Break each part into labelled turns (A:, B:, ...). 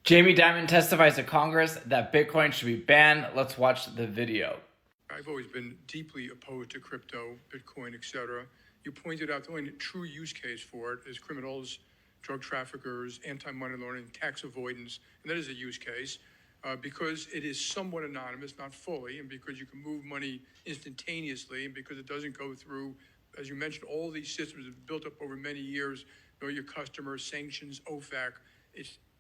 A: Jamie Dimon testifies to Congress that Bitcoin should be banned. Let's watch the video.
B: I've always been deeply opposed to crypto, Bitcoin, etc. You pointed out the only true use case for it is criminals, drug traffickers, anti-money laundering, tax avoidance, and that is a use case because it is somewhat anonymous, not fully, and because you can move money instantaneously, and because it doesn't go through, as you mentioned, all these systems have built up over many years, know your customers, sanctions, OFAC,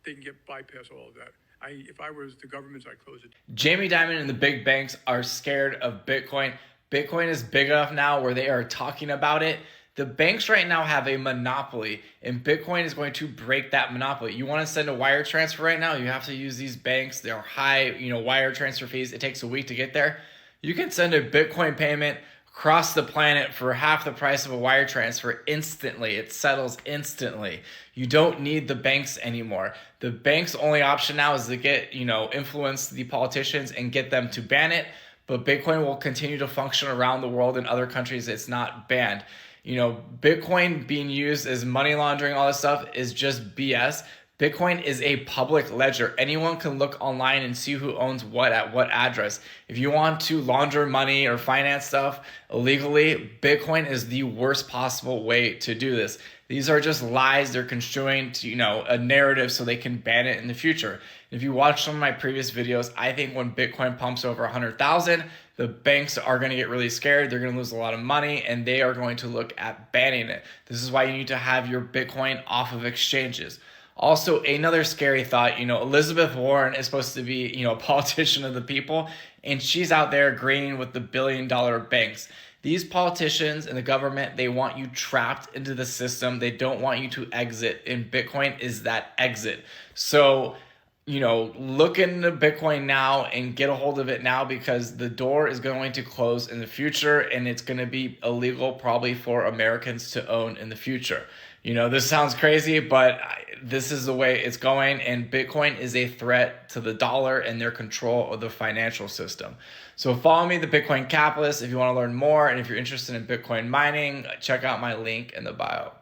B: they can get bypass all of that. If I was the government, I'd close it.
A: Jamie Dimon and the big banks are scared of Bitcoin. Bitcoin is big enough now where they are talking about it. The banks right now have a monopoly, and Bitcoin is going to break that monopoly. You want to send a wire transfer right now, you have to use these banks. They're high, wire transfer fees. It takes a week to get there. You can send a Bitcoin payment across the planet for half the price of a wire transfer instantly. It settles instantly. You don't need the banks anymore. The bank's only option now is to get, influence the politicians and get them to ban it. But Bitcoin will continue to function around the world. In other countries, it's not banned. Bitcoin being used as money laundering, all this stuff is just BS. Bitcoin is a public ledger. Anyone can look online and see who owns what at what address. If you want to launder money or finance stuff illegally, Bitcoin is the worst possible way to do this. These are just lies. They're construing to, a narrative so they can ban it in the future. If you watch some of my previous videos, I think when Bitcoin pumps over 100,000, the banks are going to get really scared. They're going to lose a lot of money, and they are going to look at banning it. This is why you need to have your Bitcoin off of exchanges. Also, another scary thought, Elizabeth Warren is supposed to be, a politician of the people, and she's out there agreeing with the billion-dollar banks. These politicians and the government, they want you trapped into the system. They don't want you to exit, and Bitcoin is that exit. So, look into Bitcoin now and get a hold of it now, because the door is going to close in the future, and it's going to be illegal probably for Americans to own in the future. This sounds crazy, but this is the way it's going, and Bitcoin is a threat to the dollar and their control of the financial system. So follow me, the Bitcoin Capitalist, if you want to learn more, and if you're interested in Bitcoin mining, check out my link in the bio.